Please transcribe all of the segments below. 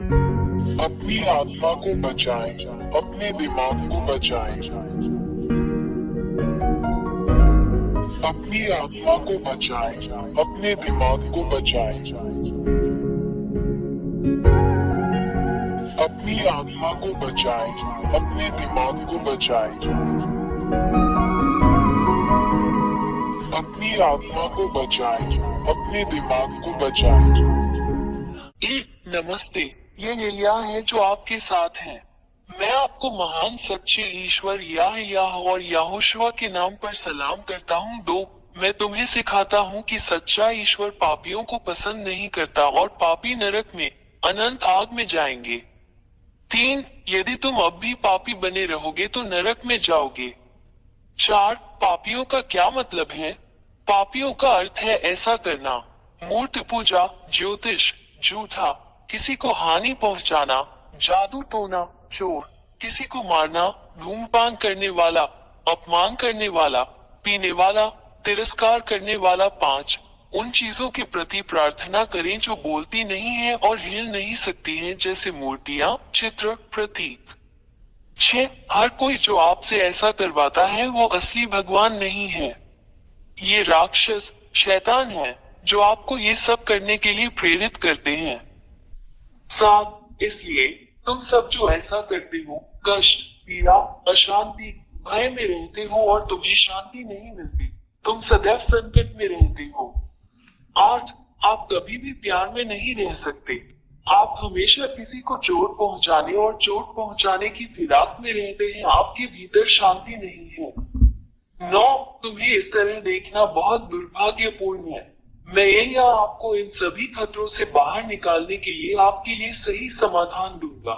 अपनी आत्मा को बचाएं, अपने दिमाग को बचाएं। अपनी आत्मा को बचाएं, अपने दिमाग को बचाएं। अपनी आत्मा को बचाएं, अपने दिमाग को बचाएं। अपनी आत्मा को बचाएं, अपने दिमाग को बचाएं। नमस्ते, ये एलिया है जो आपके साथ है। मैं आपको महान सच्चे ईश्वर याह और याहोशुआ के नाम पर सलाम करता हूँ। 2, मैं तुम्हें सिखाता हूँ कि सच्चा ईश्वर पापियों को पसंद नहीं करता और पापी नरक में अनंत आग में जाएंगे। 3, यदि तुम अब भी पापी बने रहोगे तो नरक में जाओगे। 4, पापियों का क्या मतलब है? पापियों का अर्थ है ऐसा करना: मूर्ति पूजा, ज्योतिष, झूठा, किसी को हानि पहुंचाना, जादू टोना, चोर, किसी को मारना, धूम्रपान करने वाला, अपमान करने वाला, पीने वाला, तिरस्कार करने वाला। 5, उन चीजों के प्रति प्रार्थना करें जो बोलती नहीं है और हिल नहीं सकती हैं, जैसे मूर्तियां, चित्र, प्रतीक। 6, हर कोई जो आपसे ऐसा करवाता है वो असली भगवान नहीं है। ये राक्षस, शैतान है जो आपको ये सब करने के लिए प्रेरित करते हैं। 7, इसलिए तुम सब जो ऐसा करते हो, कष्ट, पीड़ा, अशांति, भय में रहते हो और तुम्हें शांति नहीं मिलती। तुम सदैव संकट में रहते हो। 8, आप कभी भी प्यार में नहीं रह सकते। आप हमेशा किसी को चोट पहुंचाने और चोट पहुंचाने की फिराक में रहते हैं। आपके भीतर शांति नहीं है। 9, तुम्हें इस तरह देखना बहुत दुर्भाग्यपूर्ण है। मैं यहाँ आपको इन सभी खतरों से बाहर निकालने के लिए आपके लिए सही समाधान दूंगा।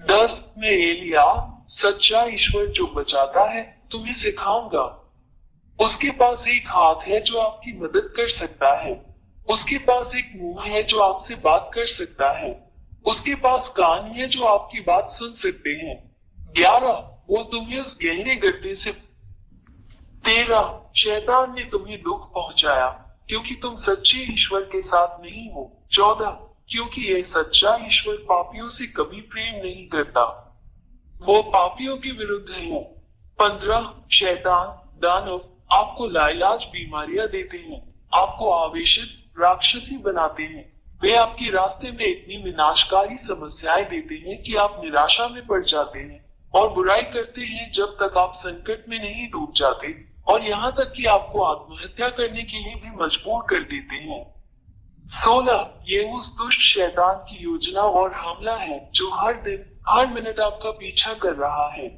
10, मैं एलिया, सच्चा ईश्वर जो बचाता है, तुम्हें सिखाऊंगा। उसके पास एक हाथ है जो आपकी मदद कर सकता है। उसके पास एक मुंह है जो आपसे बात कर सकता है। उसके पास कान है जो आपकी बात सुन सकते हैं। 11, वो तुम्हें उस गहरे गड्ढे से 13, शैतान ने तुम्हें दुख पहुंचाया क्योंकि तुम सच्चे ईश्वर के साथ नहीं हो। 14, क्योंकि यह सच्चा ईश्वर पापियों से कभी प्रेम नहीं करता, वो पापियों के विरुद्ध है। 15, शैतान, दानव आपको लाइलाज बीमारियां देते हैं, आपको आवेशित, राक्षसी बनाते हैं। वे आपके रास्ते में इतनी विनाशकारी समस्याएं देते हैं कि आप निराशा में पड़ जाते हैं और बुराई करते हैं जब तक आप संकट में नहीं डूब जाते, और यहाँ तक कि आपको आत्महत्या करने के लिए भी मजबूर कर देते हैं। 16, ये उस दुष्ट शैतान की योजना और हमला है जो हर दिन हर मिनट आपका पीछा कर रहा है।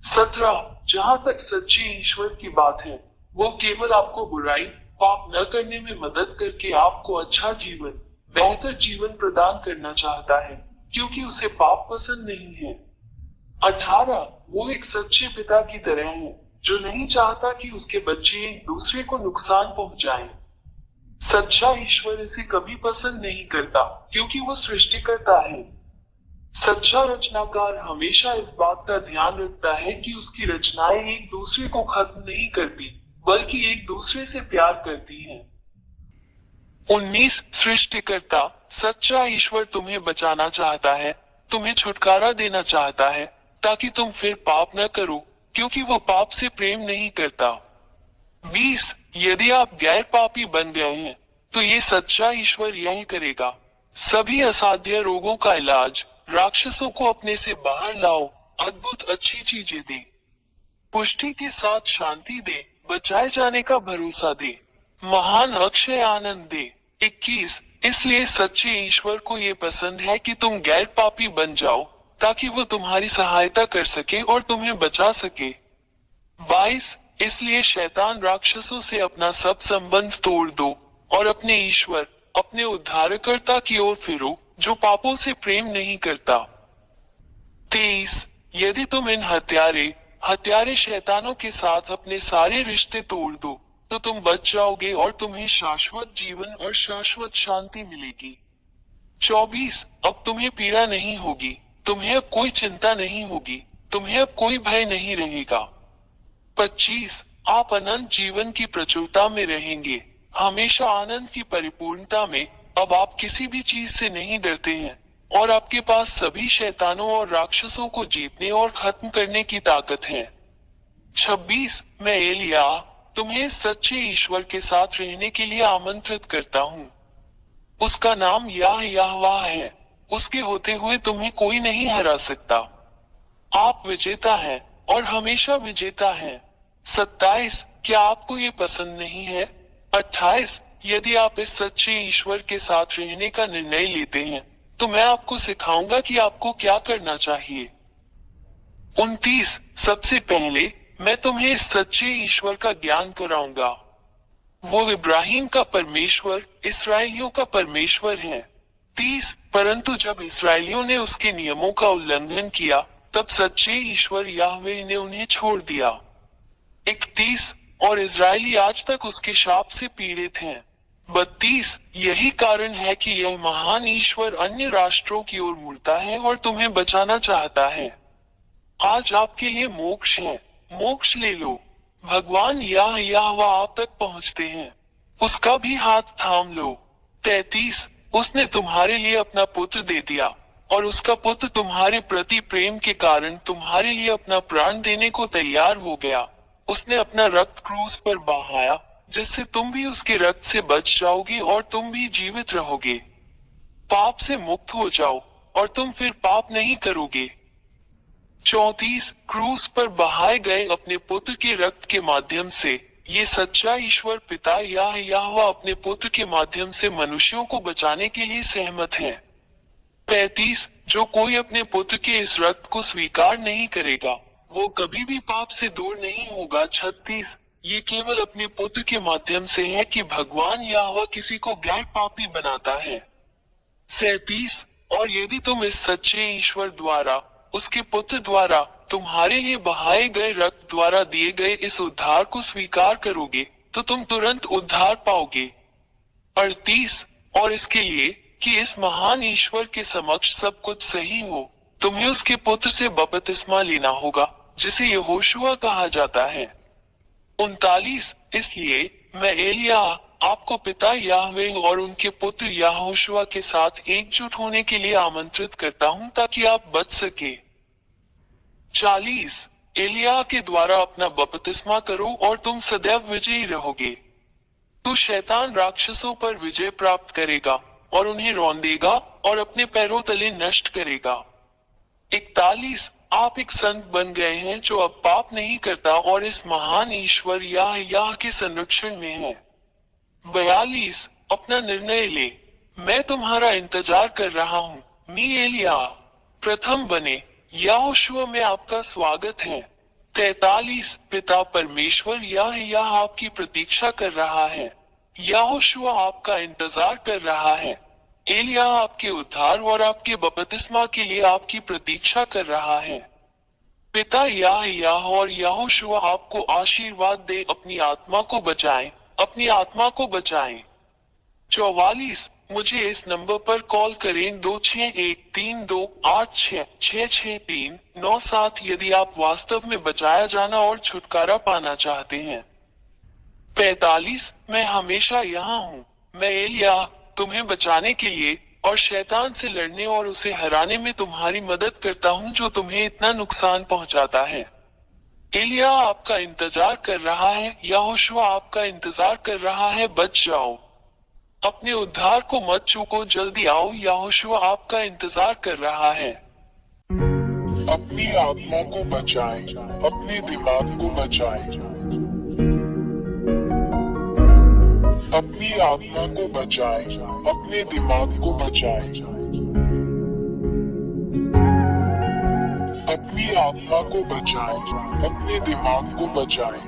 17, जहाँ तक सच्चे ईश्वर की बात है, वो केवल आपको बुराई, पाप न करने में मदद करके आपको अच्छा जीवन, बेहतर जीवन प्रदान करना चाहता है, क्योंकि उसे पाप पसंद नहीं है। 18, वो एक सच्चे पिता की तरह है जो नहीं चाहता कि उसके बच्चे एक दूसरे को नुकसान पहुंचाएं। सच्चा ईश्वर इसे कभी पसंद नहीं करता क्योंकि वो सृष्टिकर्ता है। सच्चा रचनाकार हमेशा इस बात का ध्यान रखता है कि उसकी रचनाएं एक दूसरे को खत्म नहीं करती, बल्कि एक दूसरे से प्यार करती हैं। 19, सृष्टिकर्ता, सच्चा ईश्वर तुम्हें बचाना चाहता है, तुम्हें छुटकारा देना चाहता है ताकि तुम फिर पाप न करो, क्योंकि वो पाप से प्रेम नहीं करता। 20, यदि आप गैर पापी बन गए हैं तो ये सच्चा ईश्वर यही करेगा: सभी असाध्य रोगों का इलाज, राक्षसों को अपने से बाहर लाओ, अद्भुत अच्छी चीजें दे, पुष्टि के साथ शांति दे, बचाए जाने का भरोसा दे, महान अक्षय आनंद दे। 21, इसलिए सच्चे ईश्वर को ये पसंद है कि तुम गैर पापी बन जाओ ताकि वो तुम्हारी सहायता कर सके और तुम्हें बचा सके। 22, इसलिए शैतान राक्षसों से अपना सब संबंध तोड़ दो और अपने ईश्वर, अपने उद्धारकर्ता की ओर फिरो जो पापों से प्रेम नहीं करता। 23, यदि तुम इन हत्यारे शैतानों के साथ अपने सारे रिश्ते तोड़ दो तो तुम बच जाओगे और तुम्हें शाश्वत जीवन और शाश्वत शांति मिलेगी। 24, अब तुम्हें पीड़ा नहीं होगी, तुम्हें अब कोई चिंता नहीं होगी, तुम्हें अब कोई भय नहीं रहेगा। 25, आप अनंत जीवन की प्रचुरता में रहेंगे, हमेशा आनंद की परिपूर्णता में। अब आप किसी भी चीज से नहीं डरते हैं, और आपके पास सभी शैतानों और राक्षसों को जीतने और खत्म करने की ताकत है। 26 मैं एलिया तुम्हें इस सच्चे ईश्वर के साथ रहने के लिए आमंत्रित करता हूँ। उसका नाम यहोवा है। उसके होते हुए तुम्हें कोई नहीं हरा सकता। आप विजेता हैं और हमेशा विजेता हैं। 27 क्या आपको ये पसंद नहीं है? 28 यदि आप इस सच्चे ईश्वर के साथ रहने का निर्णय लेते हैं तो मैं आपको सिखाऊंगा कि आपको क्या करना चाहिए। 29 सबसे पहले मैं तुम्हें इस सच्चे ईश्वर का ज्ञान कराऊंगा। वो इब्राहिम का परमेश्वर, इसराइलियों का परमेश्वर है। 30 परंतु जब इसराइलियों ने उसके नियमों का उल्लंघन किया तब सच्चे ईश्वर याहवे ने उन्हें छोड़ दिया। 31 और इजरायली आज तक उसके शाप से पीड़ित हैं। 32 यही कारण है कि यह महान ईश्वर अन्य राष्ट्रों की ओर मुड़ता है और तुम्हें बचाना चाहता है। आज आपके लिए मोक्ष है, मोक्ष ले लो। भगवान यहोवा आप तक पहुंचते हैं, उसका भी हाथ थाम लो। 33 उसने तुम्हारे लिए अपना पुत्र दे दिया और उसका पुत्र तुम्हारे प्रति प्रेम के कारण तुम्हारे लिए अपना प्राण देने को तैयार हो गया। उसने अपना रक्त क्रूस पर बहाया जिससे तुम भी उसके रक्त से बच जाओगे और तुम भी जीवित रहोगे। पाप से मुक्त हो जाओ और तुम फिर पाप नहीं करोगे। 34 क्रूस पर बहाए गए अपने पुत्र के रक्त के माध्यम से ये सच्चा ईश्वर पिता यहोवा अपने पुत्र के माध्यम से मनुष्यों को बचाने के लिए सहमत है। 35 जो कोई अपने पुत्र के इस रक्त को स्वीकार नहीं करेगा वो कभी भी पाप से दूर नहीं होगा। 36 ये केवल अपने पुत्र के माध्यम से है कि भगवान यहोवा किसी को गैर पापी बनाता है। 37 और यदि तुम इस सच्चे ईश्वर द्वारा उसके पुत्र द्वारा तुम्हारे लिए बहाए गए रक्त द्वारा दिए गए इस उद्धार को स्वीकार करोगे तो तुम तुरंत उद्धार पाओगे। 38 और इसके लिए कि इस महान ईश्वर के समक्ष सब कुछ सही हो तुम्हें उसके पुत्र से बपतिस्मा लेना होगा जिसे यहोशुआ कहा जाता है। 39 इसलिए मैं एलिया आपको पिता याहवे और उनके पुत्र यहोशुआ के साथ एकजुट होने के लिए आमंत्रित करता हूं ताकि आप बच सके। 40 एलिया के द्वारा अपना बपतिस्मा करो और तुम सदैव विजयी रहोगे। तू शैतान राक्षसों पर विजय प्राप्त करेगा और उन्हें रौंदेगा और अपने पैरों तले नष्ट करेगा। 41 आप एक संत बन गए हैं जो अब पाप नहीं करता और इस महान ईश्वर याह के संरक्षण में है। 42 अपना निर्णय ले, मैं तुम्हारा इंतजार कर रहा हूँ। मी एलिया प्रथम बने यहोशुआ में आपका स्वागत है। 43 पिता परमेश्वर याह आपकी प्रतीक्षा कर रहा है। यहोशुआ आपका इंतजार कर रहा है। एलिया आपके उद्धार और आपके बपतिस्मा के लिए आपकी प्रतीक्षा कर रहा है। पिता याह और यहोशुआ आपको आशीर्वाद दे अपनी आत्मा को बचाएं, अपनी आत्मा को बचाएं। 44 मुझे इस नंबर पर कॉल करें 261328666397 यदि आप वास्तव में बचाया जाना और छुटकारा पाना चाहते हैं। 45 मैं हमेशा यहाँ हूँ। मैं एलिया तुम्हें बचाने के लिए और शैतान से लड़ने और उसे हराने में तुम्हारी मदद करता हूँ जो तुम्हें इतना नुकसान पहुँचाता है। एलिया आपका इंतजार कर रहा है, यहोशुआ आपका इंतजार कर रहा है, बच जाओ। अपने उद्धार को मत चूको, जल्दी आओ, यहोशुआ आपका इंतजार कर रहा है। अपनी आत्मा को बचाएं, अपने दिमाग को बचाएं। अपनी आत्मा को बचाएं, अपने दिमाग को बचाएं। अपनी आत्मा को बचाएं, अपने दिमाग को बचाएं।